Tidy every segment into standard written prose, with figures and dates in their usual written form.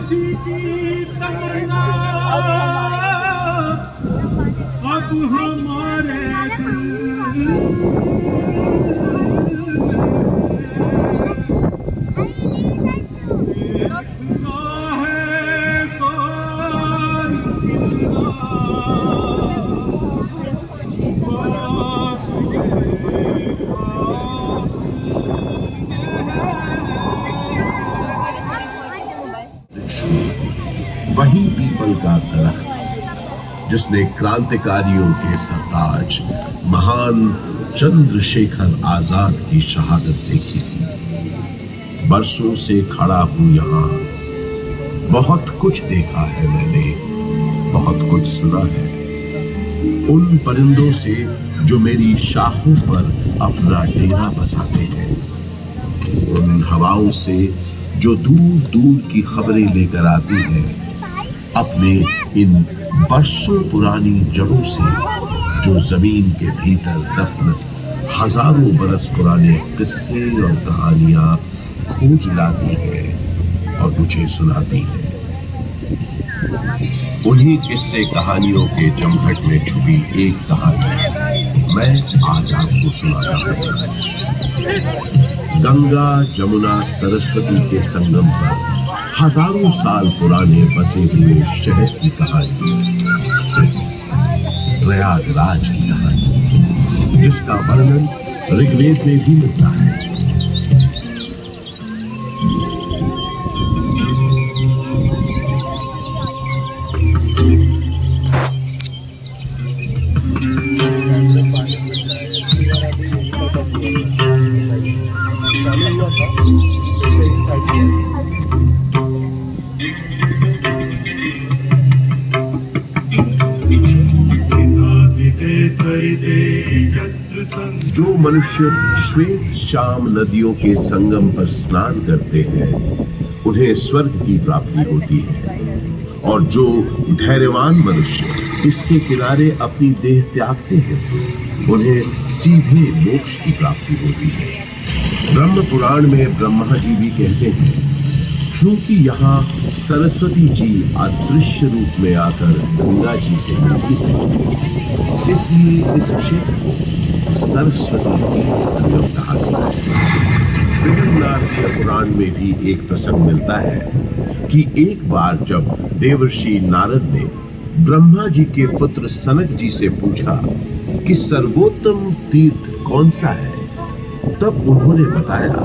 खुशी की तमन्ना अब हमारे वही पीपल का दरख्त जिसने क्रांतिकारियों के सरताज महान चंद्रशेखर आजाद की शहादत देखी थी। बरसों से खड़ा हूं यहाँ, बहुत कुछ देखा है मैंने, बहुत कुछ सुना है। उन परिंदों से जो मेरी शाखों पर अपना डेरा बसाते हैं, उन हवाओं से जो दूर दूर की खबरें लेकर आती हैं, अपने इन बरसों पुरानी जड़ों से जो जमीन के भीतर दफन हजारों बरस पुराने किस्से और कहानियां खोज लाती है और मुझे सुनाती है। उन्हीं किस्से कहानियों के जमघट में छुपी एक कहानी मैं आज आपको सुनाता हूं। गंगा जमुना सरस्वती के संगम पर हजारों साल पुराने बसे हुए शहर की कहानी, इस प्रयागराज की कहानी, जिसका वर्णन ऋग्वेद में भी मिलता है। जो मनुष्य श्वेत श्याम नदियों के संगम पर स्नान करते हैं, उन्हें स्वर्ग की प्राप्ति होती है, और जो धैर्यवान मनुष्य इसके किनारे अपनी देह त्यागते हैं, उन्हें सीधे मोक्ष की प्राप्ति होती है। ब्रह्म पुराण में ब्रह्मा जी भी कहते हैं, क्योंकि यहाँ सरस्वती जी अदृश्य रूप में आकर गंगा जी से मिलती है, इसलिए इस क्षेत्र को सरस्वती की संगम कहा गया है। नारदीय पुराण में भी एक प्रसंग मिलता है कि एक बार जब देवर्षि नारद ने ब्रह्मा जी के पुत्र सनक जी से पूछा कि सर्वोत्तम तीर्थ कौन सा है, तब उन्होंने बताया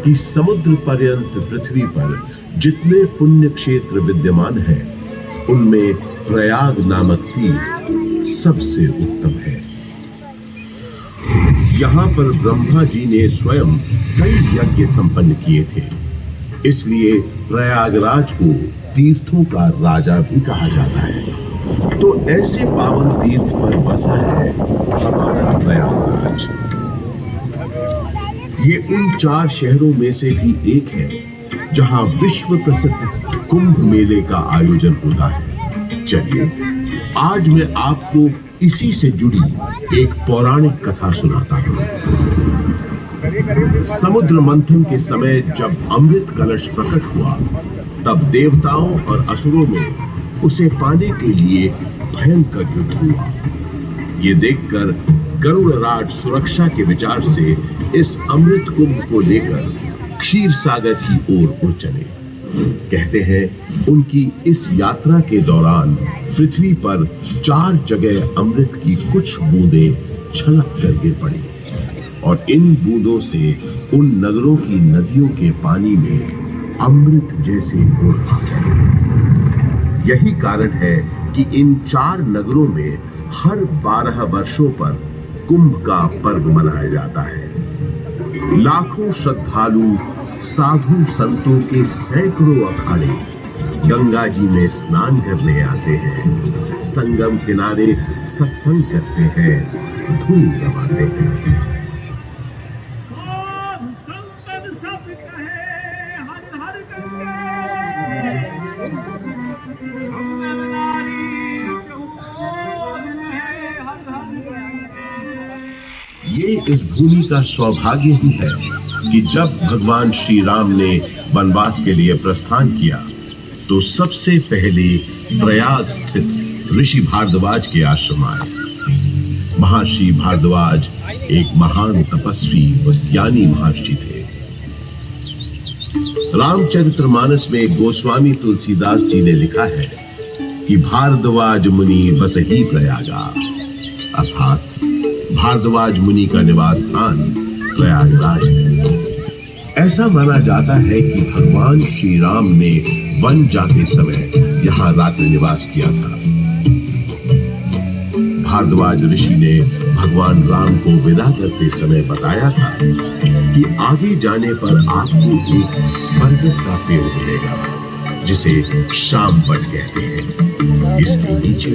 कि समुद्र पर्यंत पृथ्वी पर जितने पुण्य क्षेत्र विद्यमान हैं, उनमें प्रयाग नामक तीर्थ सबसे उत्तम है। यहाँ पर ब्रह्मा जी ने स्वयं कई यज्ञ संपन्न किए थे, इसलिए प्रयागराज को तीर्थों का राजा भी कहा जाता है। तो ऐसे पावन तीर्थ पर बसा है हमारा प्रयागराज। ये उन 4 शहरों में से भी एक है जहां विश्व प्रसिद्ध कुंभ मेले का आयोजन होता है। चलिए आज मैं आपको इसी से जुड़ी एक पौराणिक कथा सुनाता हूं। समुद्र मंथन के समय जब अमृत कलश प्रकट हुआ, तब देवताओं और असुरों में उसे पाने के लिए भयंकर युद्ध हुआ। ये देखकर गरुड़राज सुरक्षा के विचार से इस अमृत कुंभ को लेकर क्षीर सागर की ओर उड़ चले। कहते हैं उनकी इस यात्रा के दौरान पृथ्वी पर 4 जगह अमृत की कुछ बूंदें छलक कर गिर पड़ी, और इन बूंदों से उन नगरों की नदियों के पानी में अमृत जैसे गुण आ गए। यही कारण है कि इन 4 नगरों में हर 12 वर्षों पर कुंभ का पर्व मनाया जाता है। लाखों श्रद्धालु साधु संतों के सैकड़ों अखाड़े गंगा जी में स्नान करने आते हैं, संगम किनारे सत्संग करते हैं, धूम रमाते हैं। ये इस भूमि का सौभाग्य ही है कि जब भगवान श्री राम ने वनवास के लिए प्रस्थान किया, तो सबसे पहले प्रयाग स्थित ऋषि भारद्वाज के आश्रम आए। महर्षि भारद्वाज एक महान तपस्वी व ज्ञानी महर्षि थे। रामचरितमानस में गोस्वामी तुलसीदास जी ने लिखा है कि भारद्वाज मुनि बसहि प्रयागा, अर्थात भारद्वाज मुनि का निवास स्थान प्रयागराज है। ऐसा माना जाता है कि भगवान श्री राम ने वन जाते समय यहां रात्रि निवास किया था। भारद्वाज ऋषि ने भगवान राम को विदा करते समय बताया था कि आगे जाने पर आपको एक बरगद का पेड़ मिलेगा जिसे शाम वट कहते हैं। इसके नीचे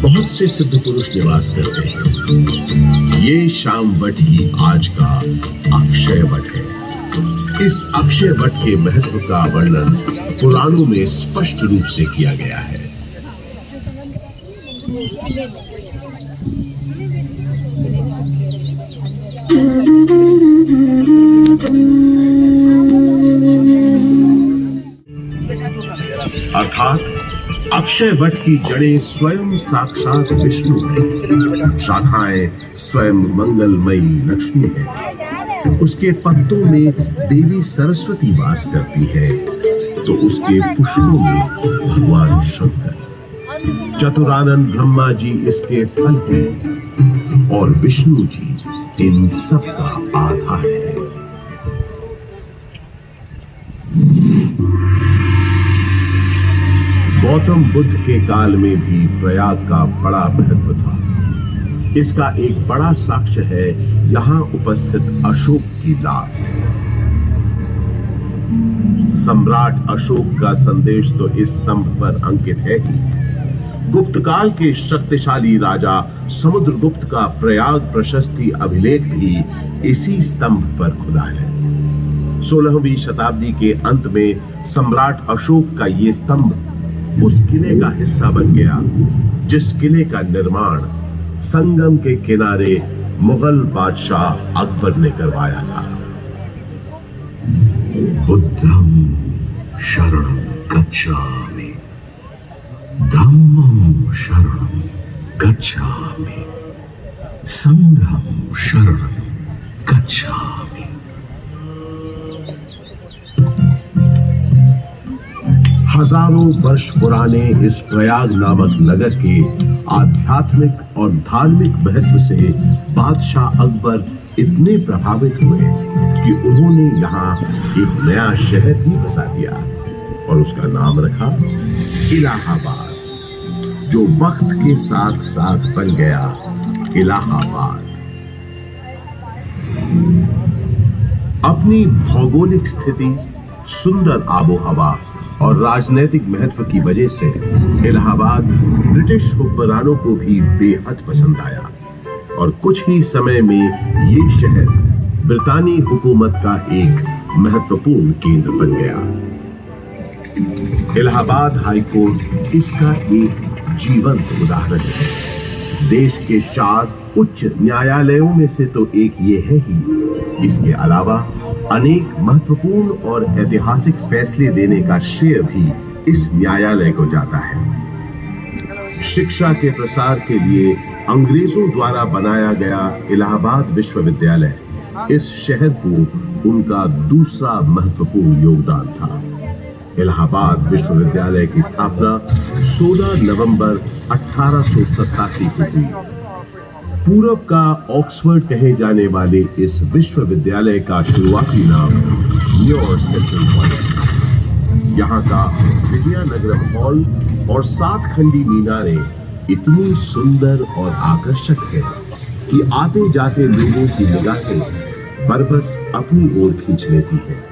बहुत से सिद्ध पुरुष निवास करते हैं। ये शाम वट ही आज का अक्षय वट है। इस अक्षय वट के महत्व का वर्णन पुराणों में स्पष्ट रूप से किया गया है। अर्थात अक्षय वट की जड़ें स्वयं साक्षात विष्णु है, शाखाएं स्वयं मंगलमयी लक्ष्मी है, उसके पत्तों में देवी सरस्वती वास करती है, तो उसके पुष्पों में भगवान शंकर, चतुरानंद ब्रह्मा जी इसके फल हैं और विष्णु जी इन सब का आधार है। गौतम बुद्ध के काल में भी प्रयाग का बड़ा महत्व था। इसका एक बड़ा साक्ष्य है यहां उपस्थित अशोक की लाट। सम्राट अशोक का संदेश तो इस स्तंभ पर अंकित है कि गुप्त काल के शक्तिशाली राजा समुद्रगुप्त का प्रयाग प्रशस्ति अभिलेख भी इसी स्तंभ पर खुदा है। 16वीं शताब्दी के अंत में सम्राट अशोक का ये स्तंभ उस किले का हिस्सा बन गया जिस किले का निर्माण संगम के किनारे मुगल बादशाह अकबर ने करवाया था। बुद्धं शरणं गच्छामि, धम्मं शरणं गच्छामि, संघं शरणं गच्छामि। हजारों वर्ष पुराने इस प्रयाग नामक नगर के आध्यात्मिक और धार्मिक महत्व से बादशाह अकबर इतने प्रभावित हुए कि उन्होंने यहाँ एक नया शहर ही बसा दिया और उसका नाम रखा इलाहाबाद, जो वक्त के साथ साथ बन गया इलाहाबाद। अपनी भौगोलिक स्थिति, सुंदर आबोहवा और राजनीतिक महत्व की वजह से इलाहाबाद ब्रिटिश हुक्मरानों को भी बेहद पसंद आया और कुछ ही समय में ये शहर ब्रितानी हुकूमत का एक महत्वपूर्ण केंद्र बन गया। इलाहाबाद हाईकोर्ट इसका एक जीवंत उदाहरण है। देश के 4 उच्च न्यायालयों में से तो एक ये है ही। इसके अलावा अनेक महत्वपूर्ण और ऐतिहासिक फैसले देने का श्रेय भी इस न्यायालय को जाता है। शिक्षा के प्रसार के लिए अंग्रेजों द्वारा बनाया गया इलाहाबाद विश्वविद्यालय इस शहर को उनका दूसरा महत्वपूर्ण योगदान था। इलाहाबाद विश्वविद्यालय की स्थापना 16 नवंबर 1887 को हुई। पूरब का ऑक्सफोर्ड कहे जाने वाले इस विश्वविद्यालय का शुरुआती नाम न्यू सेंट्रल कॉलेज था। यहाँ का विजयनगरम हॉल और 7 खंडी मीनारें इतनी सुंदर और आकर्षक है कि आते जाते लोगों की निगाहें बरबस अपनी ओर खींच लेती हैं।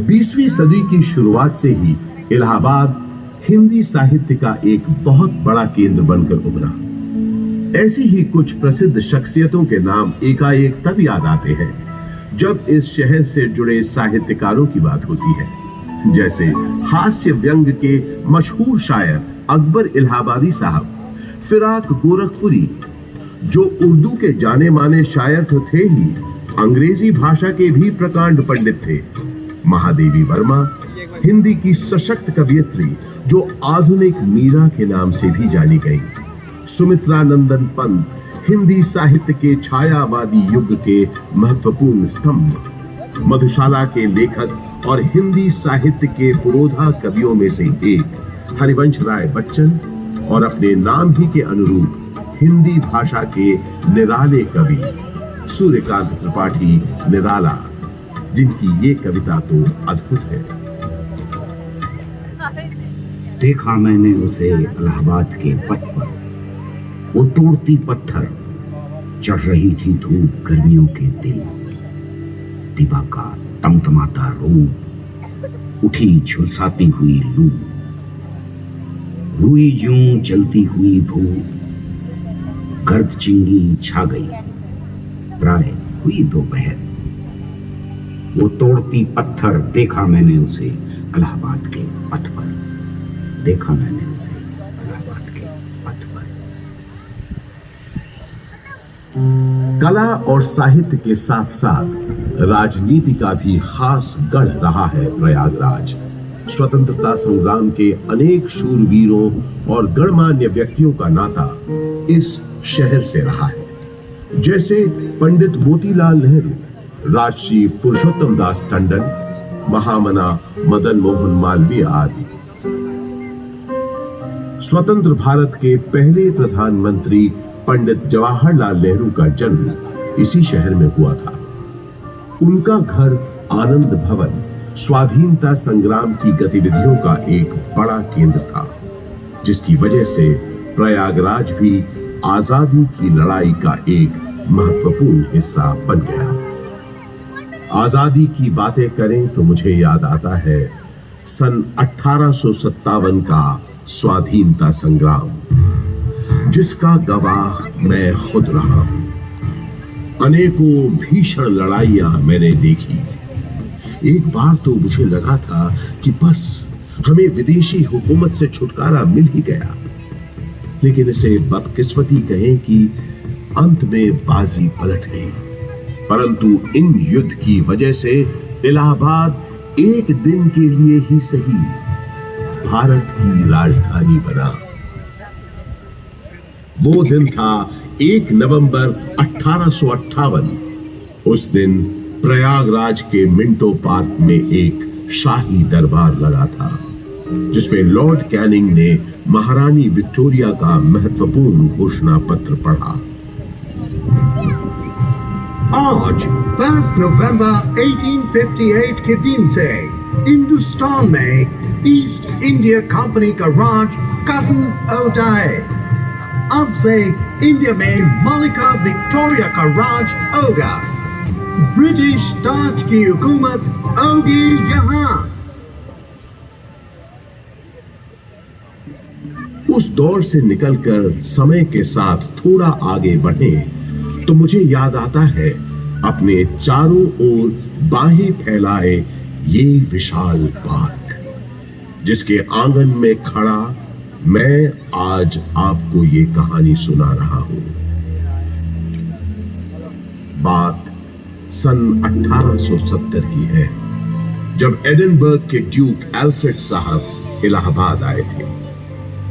20वीं सदी की शुरुआत से ही इलाहाबाद हिंदी साहित्य का एक बहुत बड़ा केंद्र बनकर उभरा। ऐसी ही कुछ प्रसिद्ध शख्सियतों के नाम एकाएक तब याद आते हैं जब इस शहर से जुड़े साहित्यकारों की बात होती है, जैसे हास्य व्यंग के मशहूर शायर अकबर इलाहाबादी साहब, फिराक गोरखपुरी जो उर्दू के जाने माने शायर तो थे ही, अंग्रेजी भाषा के भी प्रकांड पंडित थे, महादेवी वर्मा, हिंदी की सशक्त कवयित्री जो आधुनिक मीरा के नाम से भी जानी गई। सुमित्रा नंदन पंत हिंदी साहित्य के छायावादी युग के महत्वपूर्ण स्तंभ, मधुशाला के लेखक और हिंदी साहित्य के पुरोधा कवियों में से एक हरिवंश राय बच्चन और अपने नाम ही के अनुरूप हिंदी भाषा के निराले कवि सूर्यकांत त्रिपाठी निराला, जिनकी ये कविता तो अद्भुत है। देखा मैंने उसे इलाहाबाद के पथ पर, वो तोड़ती पत्थर, चढ़ रही थी धूप गर्मियों के दिन, दिवा का तमतमाता रूप, उठी झुलसाती हुई लू, रुई जूं जलती हुई भूप, गर्द चिंगी छा गई, प्राय हुई दोपहर। वो तोड़ती पत्थर, देखा मैंने उसे इलाहाबाद के पथ पर, देखा मैंने उसे इलाहाबाद के पथ पर। कला और साहित्य के साथ साथ राजनीति का भी खास गढ़ रहा है प्रयागराज। स्वतंत्रता संग्राम के अनेक शूरवीरों और गणमान्य व्यक्तियों का नाता इस शहर से रहा है, जैसे पंडित मोतीलाल नेहरू, राजश्री पुरुषोत्तम दास टंडन, महामना मदन मोहन मालवीय आदि। स्वतंत्र भारत के पहले प्रधानमंत्री पंडित जवाहरलाल नेहरू का जन्म इसी शहर में हुआ था। उनका घर आनंद भवन स्वाधीनता संग्राम की गतिविधियों का एक बड़ा केंद्र था, जिसकी वजह से प्रयागराज भी आजादी की लड़ाई का एक महत्वपूर्ण हिस्सा बन गया। आजादी की बातें करें तो मुझे याद आता है सन 1857 का स्वाधीनता संग्राम, जिसका गवाह मैं खुद रहा हूं। अनेकों भीषण लड़ाइयां मैंने देखी। एक बार तो मुझे लगा था कि बस हमें विदेशी हुकूमत से छुटकारा मिल ही गया, लेकिन इसे बदकिस्मती कहें कि अंत में बाजी पलट गई। परंतु इन युद्ध की वजह से इलाहाबाद एक दिन के लिए ही सही भारत की राजधानी बना। वो दिन था 1 नवंबर 1858। उस दिन प्रयागराज के मिंटो पार्क में एक शाही दरबार लगा था, जिसमें लॉर्ड कैनिंग ने महारानी विक्टोरिया का महत्वपूर्ण घोषणा पत्र पढ़ा। आज 1 नवंबर 1858 के दिन से हिंदुस्तान में ईस्ट इंडिया कंपनी का राज खत्म हो जाए। अब से इंडिया में मलिका विक्टोरिया का राज होगा। ब्रिटिश ताज की हुकूमत होगी यहाँ। उस दौर से निकलकर समय के साथ थोड़ा आगे बढ़े तो मुझे याद आता है अपने चारों ओर बाहें फैलाए ये विशाल पार्क, जिसके आंगन में खड़ा मैं आज आपको ये कहानी सुना रहा हूं। बात सन 1870 की है, जब एडिनबर्ग के ड्यूक एल्फ्रेड साहब इलाहाबाद आए थे।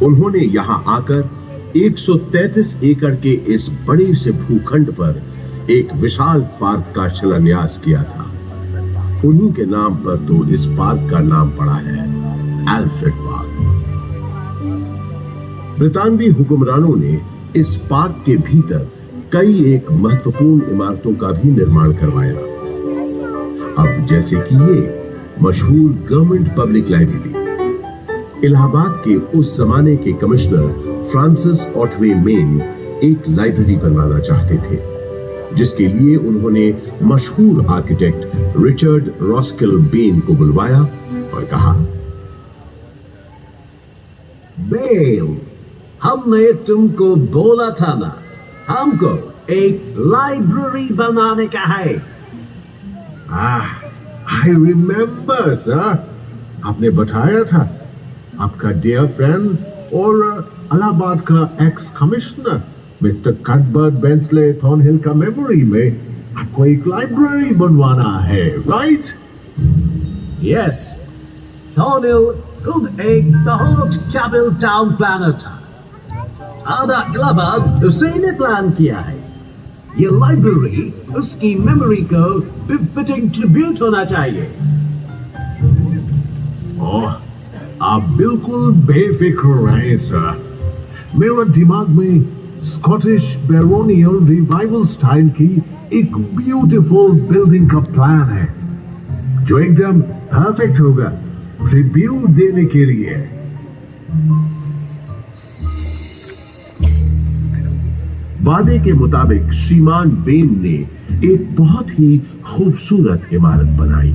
उन्होंने यहां आकर 133 एकड़ के इस बड़े से भूखंड पर एक विशाल पार्क का शिलान्यास किया था। उन्हीं के नाम पर तो इस पार्क का नाम पड़ा है एल्फ्रेड पार्क। ब्रितानवी हुक्मरानों ने इस पार्क के भीतर कई एक महत्वपूर्ण इमारतों का भी निर्माण करवाया। अब जैसे कि ये मशहूर गवर्नमेंट पब्लिक लाइब्रेरी। इलाहाबाद के उस जमाने के कमिश्नर फ्रांसिस ऑटवे मेन एक लाइब्रेरी बनवाना चाहते थे, जिसके लिए उन्होंने मशहूर आर्किटेक्ट रिचर्ड रॉस्किल बेन को बुलवाया और कहा, बेन, हमने तुमको बोला था ना, हमको एक लाइब्रेरी बनाने का है। I remember, sir. आपने बताया था आपका डियर फ्रेंड और इलाहाबाद का एक्स कमिश्नर मिस्टर कटबर्ट बेंसले थॉर्नहिल का मेमोरी में आपको एक लाइब्रेरी बनवाना है, राइट? Yes, थॉर्नहिल खुद एक बहुत काबिल टाउन प्लानर था। आधा इलाहाबाद उसी ने प्लान किया है। ये लाइब्रेरी उसकी मेमोरी को बिफिटिंग ट्रिब्यूट होना चाहिए। ओह, आप बिल्कुल बेफिक्र रहें सर। मेरा दिमाग में स्कॉटिश बैरोनियल रिवाइवल स्टाइल की एक ब्यूटीफुल बिल्डिंग का प्लान है जो एकदम परफेक्ट होगा ट्रिब्यूट देने के लिए। वादे के मुताबिक श्रीमान बेन ने एक बहुत ही खूबसूरत इमारत बनाई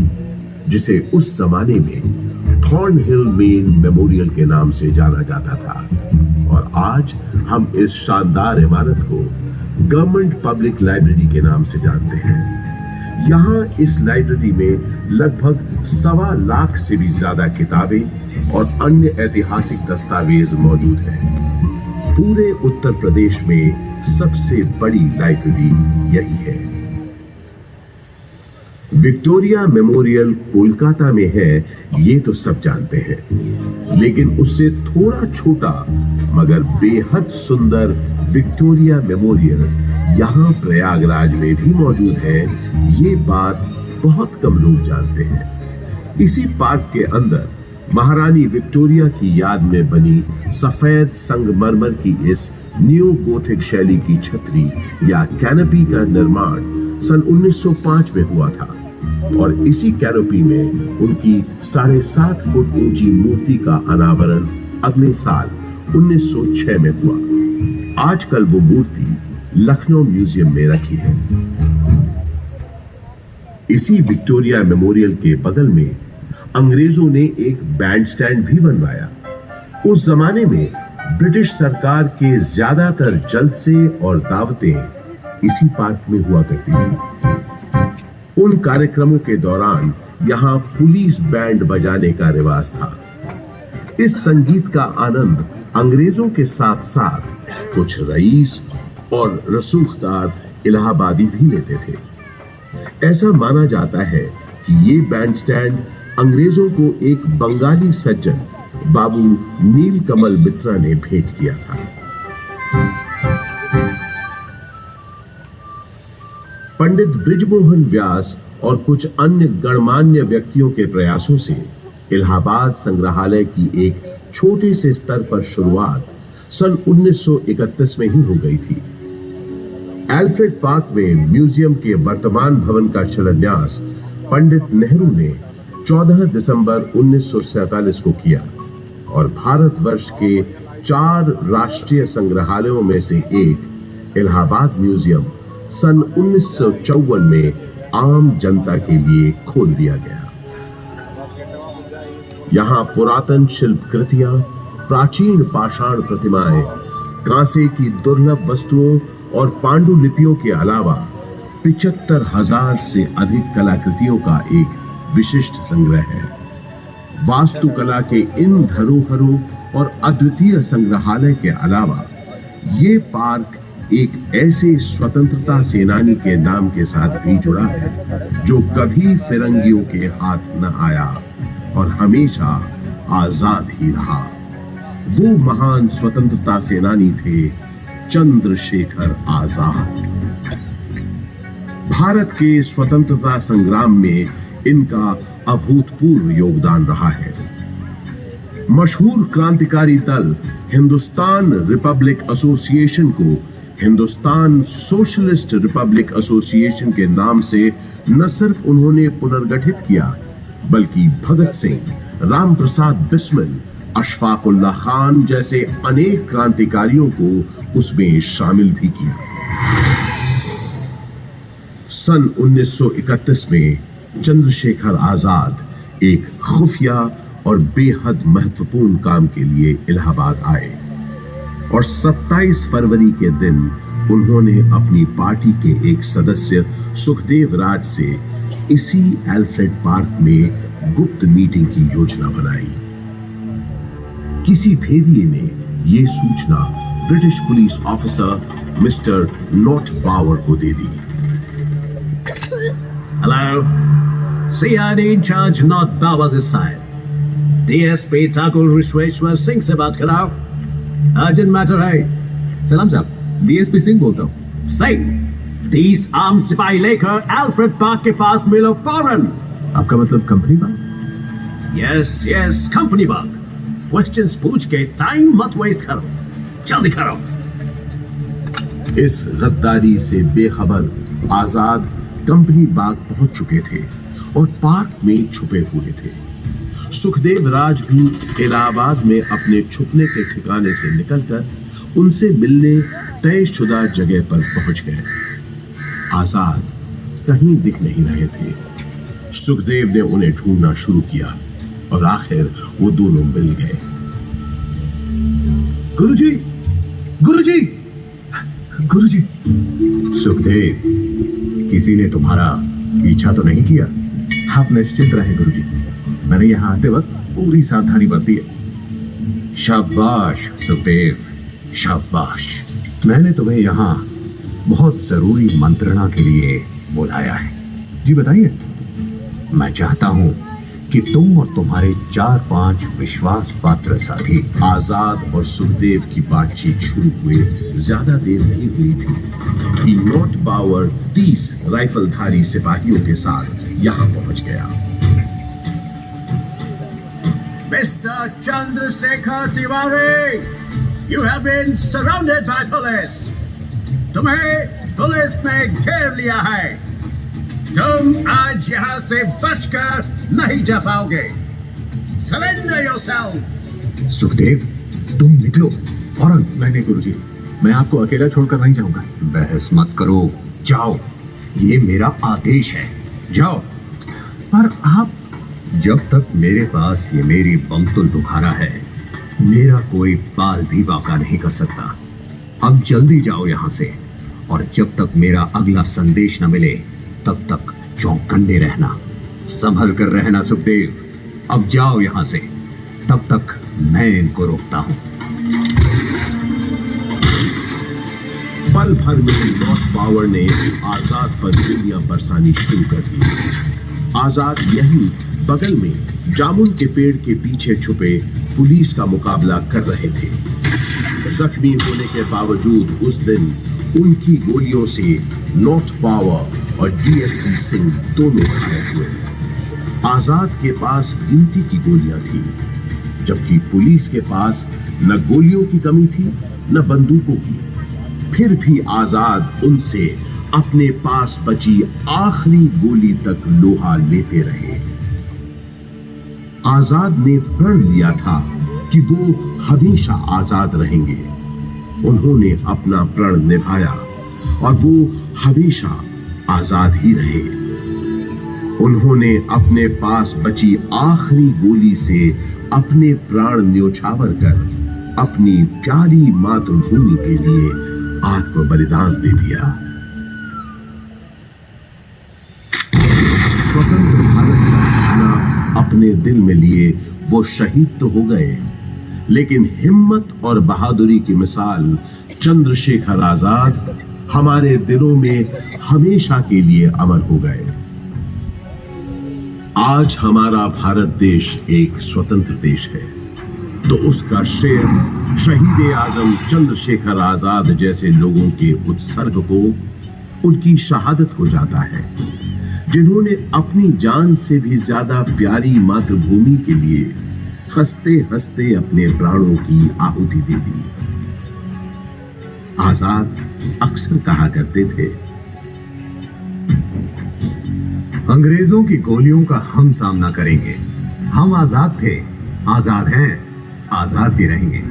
जिसे उस जमाने में थॉर्नहिल मेन मेमोरियल के नाम से जाना जाता था, और आज हम इस शानदार इमारत को गवर्नमेंट पब्लिक लाइब्रेरी के नाम से जानते हैं। यहाँ इस लाइब्रेरी में लगभग 1.25 लाख से भी ज्यादा किताबें और अन्य ऐतिहासिक दस्तावेज मौजूद हैं। पूरे उत्तर प्रदेश में सबसे बड़ी लाइब्रेरी यही है। विक्टोरिया मेमोरियल कोलकाता में है, ये तो सब जानते हैं, लेकिन उससे थोड़ा छोटा मगर बेहद सुंदर विक्टोरिया मेमोरियल यहाँ प्रयागराज में भी मौजूद है। ये बात बहुत कम लोग जानते हैं। इसी पार्क के अंदर महारानी विक्टोरिया की याद में बनी सफेद संगमरमर की इस न्यू गोथिक शैली की छतरी या कैनोपी का निर्माण सन 1905 में हुआ था, और इसी कैनोपी में उनकी 7.5 फुट ऊंची मूर्ति का अनावरण अगले साल 1906 में हुआ। आजकल वो मूर्ति लखनऊ म्यूजियम में रखी है। इसी विक्टोरिया मेमोरियल के बगल में अंग्रेजों ने एक बैंड स्टैंड भी बनवाया। उस जमाने में ब्रिटिश सरकार के ज्यादातर जलसे और दावतें इसी पार्क में हुआ करती थी। उन कार्यक्रमों के दौरान यहाँ पुलिस बैंड बजाने का रिवाज था। इस संगीत का आनंद अंग्रेजों के साथ साथ कुछ रईस और रसूखदार इलाहाबादी भी लेते थे। ऐसा माना जाता है कि ये बैंड स्टैंड अंग्रेजों को एक बंगाली सज्जन बाबू नीलकमल मित्रा ने भेंट किया था। पंडित बृजमोहन व्यास और कुछ अन्य गणमान्य व्यक्तियों के प्रयासों से इलाहाबाद संग्रहालय की एक छोटे से स्तर पर शुरुआत सन 1931 में ही हो गई थी। एल्फ्रेड पार्क में म्यूजियम के वर्तमान भवन का शिलान्यास पंडित नेहरू ने 14 दिसंबर 1947 को किया, और भारतवर्ष के 4 राष्ट्रीय संग्रहालयों में से एक इलाहाबाद म्यूजियम सन 1954 में आम जनता के लिए खोल दिया गया। यहाँ पुरातन शिल्पकृतियां, प्राचीन पाषाण प्रतिमाएं, कांसे की दुर्लभ वस्तुओं और पांडुलिपियों के अलावा 75,000 से अधिक कलाकृतियों का एक विशिष्ट संग्रह है। वास्तुकला के इन धरोहरों और अद्वितीय संग्रहालय के अलावा ये पार्क एक ऐसे स्वतंत्रता सेनानी के नाम के साथ भी जुड़ा है जो कभी फिरंगियों के हाथ न आया और हमेशा आजाद ही रहा। वो महान स्वतंत्रता सेनानी थे चंद्रशेखर आजाद। भारत के स्वतंत्रता संग्राम में इनका अभूतपूर्व योगदान रहा है। मशहूर क्रांतिकारी दल हिंदुस्तान रिपब्लिक एसोसिएशन को हिंदुस्तान सोशलिस्ट रिपब्लिक एसोसिएशन के नाम से न सिर्फ उन्होंने पुनर्गठित किया, बल्कि भगत सिंह, राम प्रसाद बिस्मिल, अशफाक उल्लाह खान जैसे अनेक क्रांतिकारियों को उसमें शामिल भी किया। सन 1931 में चंद्रशेखर आजाद एक खुफिया और बेहद महत्वपूर्ण काम के लिए इलाहाबाद आए, और 27 फरवरी के दिन उन्होंने अपनी पार्टी के एक सदस्य सुखदेव राज से इसी एल्फ्रेड पार्क में गुप्त मीटिंग की योजना बनाई। किसी भेदिए ने यह सूचना British police officer mister Not Bauer को दे दी। Hello, CID in charge, not Bauer this side. DSP Thakur Vishweshwar Singh से बात कराओ। अर्जेंट मैटर है। सलाम साहब, डीएसपी सिंह बोलता हूँ। सिंह, 30 आर्म सिपाही लेकर एल्फ्रेड पार्क के पास मिलो फौरन। आपका मतलब कंपनी बाग? यस यस, कंपनी बाग। क्वेश्चंस पूछ के टाइम मत वेस्ट करो, जल्दी करो। इस गद्दारी से बेखबर आजाद कंपनी बाग पहुंच चुके थे और पार्क में छुपे हुए थे। सुखदेव राज भी इलाहाबाद में अपने छुपने के ठिकाने से निकलकर उनसे मिलने तयशुदा जगह पर पहुंच गए। आजाद कहीं दिख नहीं रहे थे। सुखदेव ने उन्हें ढूंढना शुरू किया और आखिर वो दोनों मिल गए। गुरुजी, गुरुजी, गुरुजी। सुखदेव, किसी ने तुम्हारा पीछा तो नहीं किया? आप निश्चिंत रहे गुरुजी, मैंने यहाँ आते वक्त पूरी सावधानी बरती है। शाबाश सुखदेव, शाबाश। मैंने तुम्हें यहाँ बहुत जरूरी मंत्रणा के लिए बुलाया है। जी बताइए। मैं चाहता हूं कि तुम और तुम्हारे 4-5 विश्वास पात्र साथी। आजाद और सुखदेव की बातचीत शुरू हुए ज्यादा देर नहीं हुई थी कि नॉट पावर 30 राइफलधारी सिपाहियों के साथ यहां पहुंच गया। Mister Chandrashekhar Tiwari, you have been surrounded by police. तुम्हें पुलिस ने घेर लिया है। तुम आज यहां से बचकर नहीं जा पाओगे। Surrender yourself. सुखदेव, तुम निकलो फौरन। नहीं गुरुजी, मैं आपको अकेला छोड़कर नहीं जाऊंगा। बहस मत करो, जाओ। ये मेरा आदेश है, जाओ। पर आप, जब तक मेरे पास ये मेरी बमतुल बुखारा है, मेरा कोई बाल भी बाका नहीं कर सकता। अब जल्दी जाओ यहां से, और जब तक मेरा अगला संदेश न मिले तब तक चौकन्ने रहना, संभल कर रहना। सुखदेव, अब जाओ यहां से, तब तक मैं इनको रोकता हूं। पल भर में नॉट पावर ने आजाद पर गोलियां बरसानी शुरू कर दी। आजाद यहीं बगल में जामुन के पेड़ के पीछे छुपे पुलिस का मुकाबला कर रहे थे। जख्मी होने के बावजूद उस दिन उनकी गोलियों से नॉट पावर और डीएसपी सिंह दोनों घायल हुए। आजाद के पास गिनती की गोलियां थी, जबकि पुलिस के पास न गोलियों की कमी थी न बंदूकों की। फिर भी आजाद उनसे अपने पास बची आखिरी गोली तक लोहा लेते रहे। आजाद ने प्रण लिया था कि वो हमेशा आजाद रहेंगे। उन्होंने अपना प्रण निभाया और वो हमेशा आजाद ही रहे। उन्होंने अपने पास बची आखिरी गोली से अपने प्राण न्योछावर कर अपनी प्यारी मातृभूमि के लिए आत्म बलिदान दे दिया। स्वतंत्र भारत का सपना अपने दिल में लिए वो शहीद तो हो गए, लेकिन हिम्मत और बहादुरी की मिसाल चंद्रशेखर आजाद हमारे दिलों में हमेशा के लिए अमर हो गए। आज हमारा भारत देश एक स्वतंत्र देश है, तो उसका श्रेय शहीद आजम चंद्रशेखर आजाद जैसे लोगों के उत्सर्ग को, उनकी शहादत हो जाता है, जिन्होंने अपनी जान से भी ज्यादा प्यारी मातृभूमि के लिए हंसते हंसते अपने प्राणों की आहुति दे दी। आजाद अक्सर कहा करते थे, अंग्रेजों की गोलियों का हम सामना करेंगे। हम आजाद थे, आजाद हैं, आजाद भी रहेंगे।